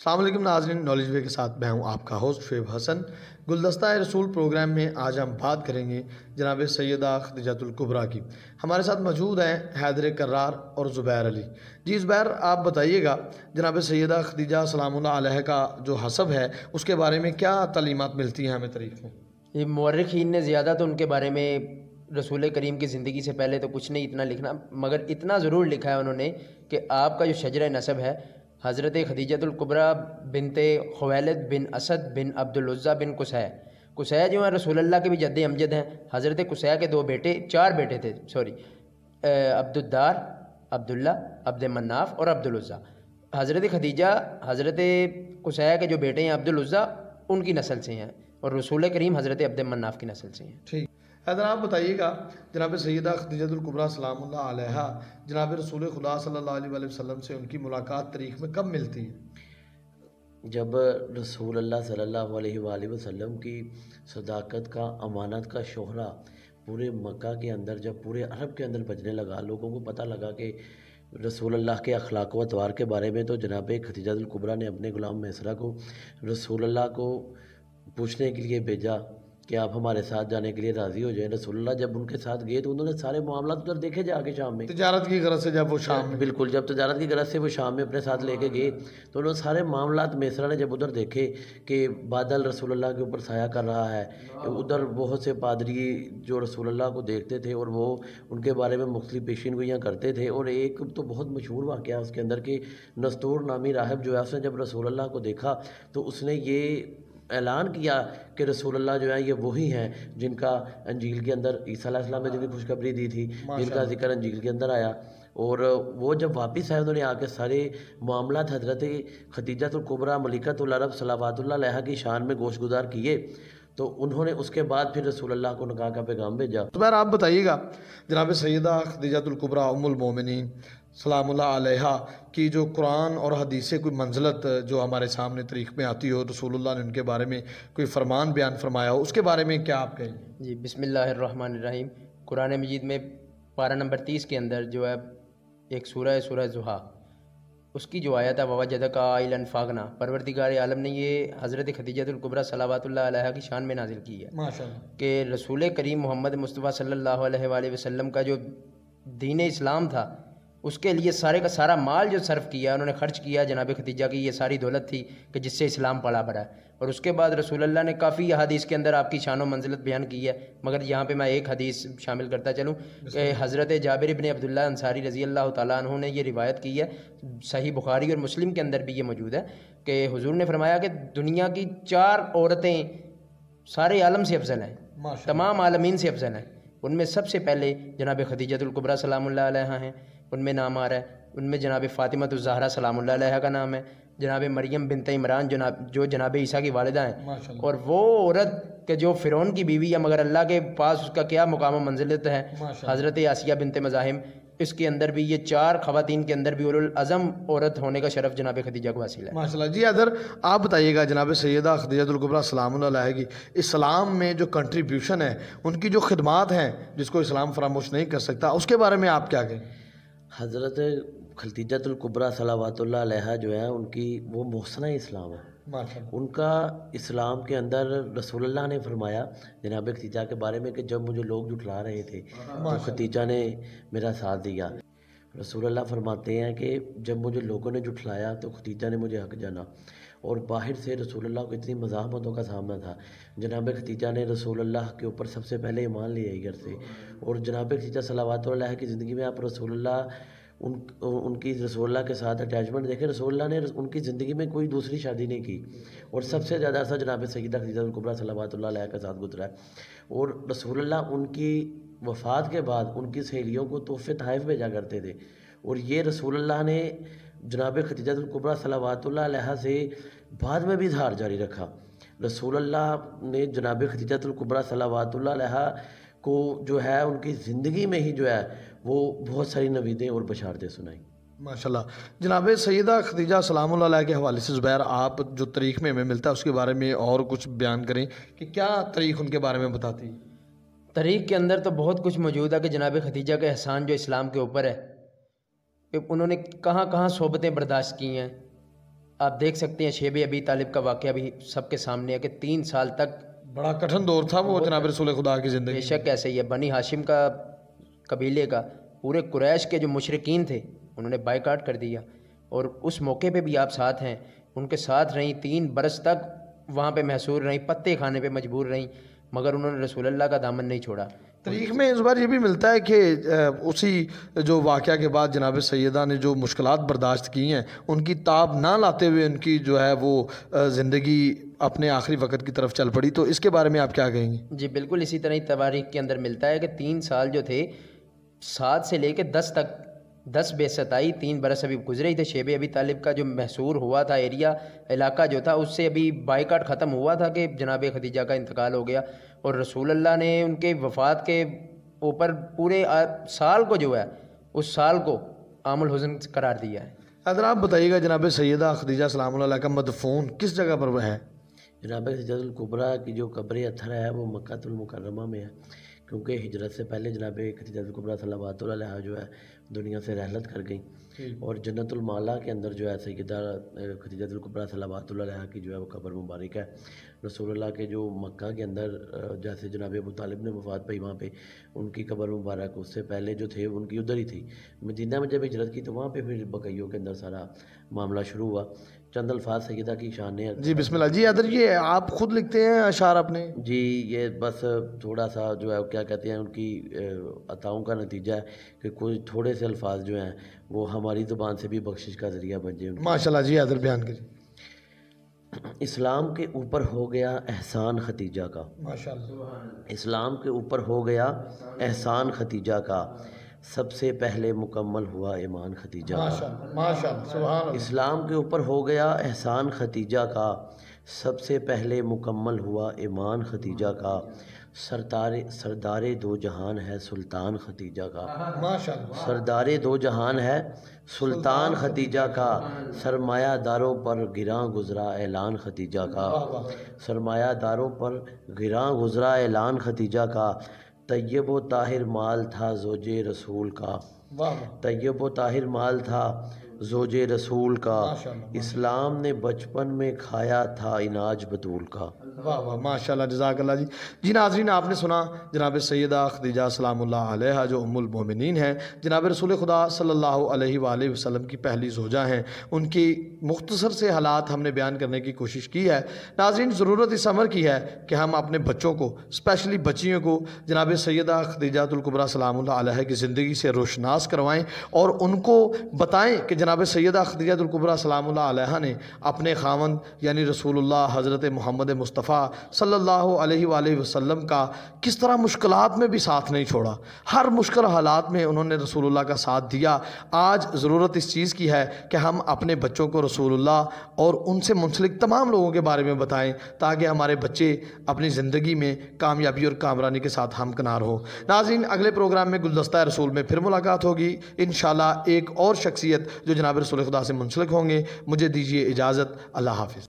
السلام علیکم ناظرین، نالج وے کے ساتھ میں ہوں آپ کا ہوسٹ شعیب حسن۔ گلدستہ رسول پروگرام میں آج ہم بات کریں گے جناب سیدہ خدیجۃ الکبریٰ کی۔ ہمارے ساتھ موجود ہیں حیدر کرار اور زبیر علی۔ جی زبیر، آپ بتائیے گا جناب سیدہ خدیجہ سلام اللہ علیہ کا جو حسب ہے اس کے بارے میں کیا تعلیمات ملتی ہیں ہمیں تاریخ میں؟ یہ مورخین نے زیادہ تو ان کے بارے میں رسول کریم کی زندگی سے پہلے تو کچھ نہیں اتنا لکھنا، مگر اتنا ضرور لکھا ہے انہوں نے کہ آپ کا جو شجرہ نسب ہے حضرت خدیجۃ الکبریٰ بنت خویلد بن اسد بن عبدالعزیٰ بن قصیہ۔ قصیہ جو ہیں رسول اللہ کے بھی جد امجد ہیں۔ حضرت قصیہ کے چار بیٹے تھے، عبدالدار، عبداللہ، عبد مناف اور عبدالعزیٰ۔ حضرت خدیجہ حضرت قصیہ کے جو بیٹے ہیں عبدالعزیٰ ان کی نسل سے ہیں، اور رسول کریم حضرت عبد مناف کی نسل سے ہیں۔ ٹھیک، حیدر آپ بتائیے گا جناب سیدہ خدیجۃ الکبریٰ سلام اللہ علیہ جناب رسول خدا صلی اللہ علیہ وآلہ وسلم سے ان کی ملاقات تاریخ میں کب ملتی ہے؟ جب رسول اللہ صلی اللہ علیہ وآلہ وسلم کی صداقت کا، امانت کا شہرہ پورے مکہ کے اندر، جب پورے عرب کے اندر بجنے لگا، لوگوں کو پتہ لگا کہ رسول اللہ کے اخلاق و اطوار کے بارے میں، تو جناب خدیجۃ الکبریٰ نے اپنے غلام میسرہ کو رسول اللہ کو پوچھنے کے لیے بھیجا کہ آپ ہمارے ساتھ جانے کے لیے راضی ہو جائیں۔ رسول اللہ جب ان کے ساتھ گئے تو انہوں نے سارے معاملات ادھر دیکھے جا کے شام میں، تجارت کی غرض سے جب وہ شام میں، بالکل جب تجارت کی غرض سے وہ شام میں اپنے ساتھ لے کے گئے تو انہوں نے سارے معاملات میسرہ نے جب ادھر دیکھے کہ بادل رسول اللہ کے اوپر سایہ کر رہا ہے، ادھر بہت سے پادری جو رسول اللہ کو دیکھتے تھے اور وہ ان کے بارے میں مختلف پیشین گوئیاں کرتے تھے، اور ایک تو بہت مشہور واقعہ اس کے اندر کہ نستور نامی راہب جو ہے اس نے جب رسول اللہ کو دیکھا تو اس نے یہ اعلان کیا کہ رسول اللہ جو ہے یہ وہی ہیں جن کا انجیل کے اندر عیسیٰ علیہ السلام نے جن کی خوشخبری دی تھی، جن کا ذکر انجیل کے اندر آیا۔ اور وہ جب واپس آئے انہوں نے آ کے سارے معاملات حضرت خدیجۃ الکبریٰ ملکۃ العرب صلوات اللہ علیہ کی شان میں گوش گزار کیے، تو انہوں نے اس کے بعد پھر رسول اللہ کو نکاح کا پیغام بھیجا۔ تو آپ بتائیے گا جناب سیدہ خدیجۃ الکبریٰ ام المومنین سلام اللہ علیہ کی جو قرآن اور حدیث سے کوئی منزلت جو ہمارے سامنے تاریخ میں آتی ہو، رسول اللہ نے ان کے بارے میں کوئی فرمان بیان فرمایا ہو، اس کے بارے میں کیا آپ کہیں گے؟ جی بسم اللہ الرحمن الرحیم۔ قرآن مجید میں پارہ نمبر 30 کے اندر جو ہے ایک سورہ ضحیٰ، اس کی جو آیت ہے وَوَجَدَكَ عَائِلًا فَأَغْنَىٰ، پروردگار عالم نے یہ حضرت خدیجۃ الکبریٰ صلوات اللہ علیہ کی شان میں نازل کی ہے ماشاءاللہ کہ رسول کریم محمد مصطفیٰ صلی اللہ علیہ وآلہ وسلم کا جو دین اسلام تھا اس کے لیے سارے کا سارا مال جو صرف کیا انہوں نے خرچ کیا، جناب خدیجہ کی یہ ساری دولت تھی کہ جس سے اسلام پلا بڑھا ہے۔ اور اس کے بعد رسول اللہ نے کافی احادیث کے اندر آپ کی شان و منزلت بیان کی ہے، مگر یہاں پہ میں ایک حدیث شامل کرتا چلوں کہ حضرت جابر بن عبداللہ انصاری رضی اللہ تعالیٰ عنہ نے یہ روایت کی ہے، صحیح بخاری اور مسلم کے اندر بھی یہ موجود ہے کہ حضور نے فرمایا کہ دنیا کی 4 عورتیں سارے عالم سے افضل ہیں، تمام عالمین سے افضل ہیں۔ ان میں سب سے پہلے جناب خدیجۃ الکبریٰ سلام اللہ علیہ ہیں، ان میں نام آ رہا ہے، ان میں جناب فاطمۃ الزہرا سلام اللہ علیہ کا نام ہے، جناب مریم بنت عمران جو جناب عیسیٰ کی والدہ ہیں، اور وہ عورت کہ جو فرعون کی بیوی ہے مگر اللہ کے پاس اس کا کیا مقام و منزلت ہے، حضرت آسیہ بنت مزاحم۔ اس کے اندر بھی یہ 4 خواتین کے اندر بھی اولوالعزم عورت ہونے کا شرف جناب خدیجہ کو حاصل ہے۔ ماشاءاللہ۔ جی حیدر آپ بتائیے گا جناب سیدہ خدیجۃ الکبریٰ سلام اللہ علیہ کی اسلام میں جو کنٹریبیوشن ہے، ان کی جو خدمات ہیں جس کو اسلام فراموش نہیں کر سکتا، اس کے بارے میں آپ کیا کہیں؟ حضرت خدیجۃ الکبریٰ صلوات اللہ علیہ جو ہے ان کی وہ محسنہ اسلام ہے۔ ان کا اسلام کے اندر رسول اللہ نے فرمایا جناب خدیجہ کے بارے میں کہ جب مجھے لوگ جھٹلا رہے تھے تو خدیجہ نے میرا ساتھ دیا۔ رسول اللہ فرماتے ہیں کہ جب مجھے لوگوں نے جھٹلایا تو خدیجہ نے مجھے حق جانا، اور باہر سے رسول اللہ کو اتنی مزاحمتوں کا سامنا تھا، جناب خدیجہ نے رسول اللہ کے اوپر سب سے پہلے ایمان لے آئی گھر سے، اور جناب خدیجہ صلوات اللہ کی زندگی میں آپ رسول اللہ ان کی رسول اللہ کے ساتھ اٹیچمنٹ دیکھیں، رسول اللہ نے ان کی زندگی میں کوئی دوسری شادی نہیں کی، اور سب سے زیادہ عرصہ جناب سیدہ خدیجہ الکبریٰ صلوات اللہ علیہ کے ساتھ گزرا ہے۔ اور رسول اللہ ان کی وفات کے بعد ان کی سہیلیوں کو تحفے تحائف بھیجا کرتے تھے، اور یہ رسول اللہ نے جناب خدیجہ الکبریٰ صلوات اللہ علیہ سے بعد میں بھی اظہار جاری رکھا۔ رسول اللہ نے جناب خدیجہ الکبریٰ صلوات اللہ علیہ کو جو ہے ان کی زندگی میں ہی جو ہے وہ بہت ساری نویدیں اور بشارتیں سنائیں۔ ماشاءاللہ۔ جناب سیدہ خدیجہ سلام اللہ علیہ کے حوالے سے زبیر آپ جو تاریخ میں ہمیں ملتا ہے اس کے بارے میں اور کچھ بیان کریں کہ کیا تاریخ ان کے بارے میں بتاتی ہے؟ تاریخ کے اندر تو بہت کچھ موجود ہے کہ جناب خدیجہ کا احسان جو اسلام کے اوپر ہے کہ انہوں نے کہاں کہاں صحبتیں برداشت کی ہیں، آپ دیکھ سکتے ہیں شیب ابی طالب کا واقعہ بھی سب کے سامنے ہے کہ 3 سال تک بڑا کٹھن دور تھا وہ جناب رسول خدا کی زندگی بے شک ایسے ہی ہے. بنی ہاشم کا قبیلے کا پورے قریش کے جو مشرکین تھے انہوں نے بائیکاٹ کر دیا، اور اس موقع پہ بھی آپ ساتھ ہیں، ان کے ساتھ رہیں، 3 برس تک وہاں پہ محصور رہیں، پتے کھانے پہ مجبور رہیں، مگر انہوں نے رسول اللہ کا دامن نہیں چھوڑا. تاریخ میں اس بار یہ بھی ملتا ہے کہ اسی جو واقعہ کے بعد جناب سیدہ نے جو مشکلات برداشت کی ہیں ان کی تاب نہ لاتے ہوئے ان کی جو ہے وہ زندگی اپنے آخری وقت کی طرف چل پڑی. تو اس کے بارے میں آپ کیا کہیں گے؟ جی بالکل اسی طرح ہی تواریخ کے اندر ملتا ہے کہ 3 سال جو تھے 7 سے لے کے 10 تک 10 بعثت آئی، 3 برس ابھی گزرے ہی تھے. شیب ابی طالب کا جو محصور ہوا تھا ایریا علاقہ جو تھا اس سے ابھی بائیکاٹ ختم ہوا تھا کہ جناب خدیجہ کا انتقال ہو گیا، اور رسول اللہ نے ان کے وفات کے اوپر پورے سال کو جو ہے اس سال کو عام الحزن قرار دیا ہے. اگر آپ بتائیے گا جناب سیدہ خدیجہ سلام اللہ علیہ کا مدفون کس جگہ پر ہے؟ جناب خدیجہ الکبریٰ کی جو قبر اطہر ہے وہ مکہ المکرمہ میں ہے، کیونکہ ہجرت سے پہلے جناب خدیجہ الکبریٰ صلوات اللہ علیہا جو ہے دنیا سے رحلت کر گئیں، اور جنت المالا کے اندر جو ہے سیدہ خدیجہ الکبریٰ صلوات اللہ علیہا کی جو ہے وہ قبر مبارک ہے. رسول اللہ کے جو مکہ کے اندر جیسے جناب ابو طالب نے وفات پائی وہاں پہ ان کی قبر مبارک اس سے پہلے جو تھے ان کی ادھر ہی تھی. مدینہ میں جب ہجرت کی تو وہاں پہ پھر بقیوں کے اندر سارا معاملہ شروع ہوا. چند الفاظ سیدہ کی شان ہے. جی بسم اللہ. جی ادر یہ آپ خود لکھتے ہیں اشعار اپنے؟ جی یہ بس تھوڑا سا جو ہے کیا کہتے ہیں ان کی عطاؤں کا نتیجہ ہے کہ کوئی تھوڑے سے الفاظ جو ہیں وہ ہماری زبان سے بھی بخشش کا ذریعہ بن جائے. ماشاءاللہ. جی ادر بیان کریے. اسلام کے اوپر ہو گیا احسان ختیجہ کا. ماشاءاللہ. اسلام کے اوپر ہو گیا احسان ختیجہ کا، سب سے پہلے مکمل ہوا ایمان ختیجہ کا. ماشاءاللہ. سبحان اللہ. اسلام کے اوپر ہو گیا احسان ختیجہ کا، سب سے پہلے مکمل ہوا ایمان ختیجہ کا، سردار دو جہان ہے سلطان ختیجہ کا. ماشاءاللہ. سردار دو جہان ہے سلطان ختیجہ کا، سرمایہ داروں پر گراں گزرا اعلان ختیجہ کا. سرمایہ داروں پر گراں گزرا اعلان ختیجہ کا، طیب و طاہر مال تھا زوج رسول کا. طیب و طاہر مال تھا زوج رسول کا، اسلام نے بچپن میں کھایا تھا اناج بطول کا. واہ واہ ماشاءاللہ. جزاک اللہ. جی ناظرین آپ نے سنا جناب سیدہ خدیجہ سلام اللہ علیہا جو ام المومنین ہیں، جناب رسول خدا صلی اللہ علیہ وآلہ وسلم کی پہلی زوجہ ہیں. ان کی مختصر سے حالات ہم نے بیان کرنے کی کوشش کی ہے. ناظرین ضرورت اس امر کی ہے کہ ہم اپنے بچوں کو اسپیشلی بچیوں کو جناب سیدہ خدیجہ الکبریٰ سلام اللہ علیہا کی زندگی سے روشناس کروائیں اور ان کو بتائیں کہ جناب سیدہ خدیجہ الکبریٰ سلام اللہ علیہا نے اپنے خاوند یعنی رسول اللہ حضرت محمد مصطفیٰ صلی اللہ علیہ وآلہ وسلم کا کس طرح مشکلات میں بھی ساتھ نہیں چھوڑا. ہر مشکل حالات میں انہوں نے رسول اللہ کا ساتھ دیا. آج ضرورت اس چیز کی ہے کہ ہم اپنے بچوں کو رسول اللہ اور ان سے منسلک تمام لوگوں کے بارے میں بتائیں تاکہ ہمارے بچے اپنی زندگی میں کامیابی اور کامرانی کے ساتھ ہمکنار ہوں. ناظرین اگلے پروگرام میں گلدستہ رسول میں پھر ملاقات ہوگی انشاءاللہ ایک اور شخصیت جو جناب رسول خدا سے منسلک ہوں گے. مجھے دیجیے اجازت. اللہ حافظ.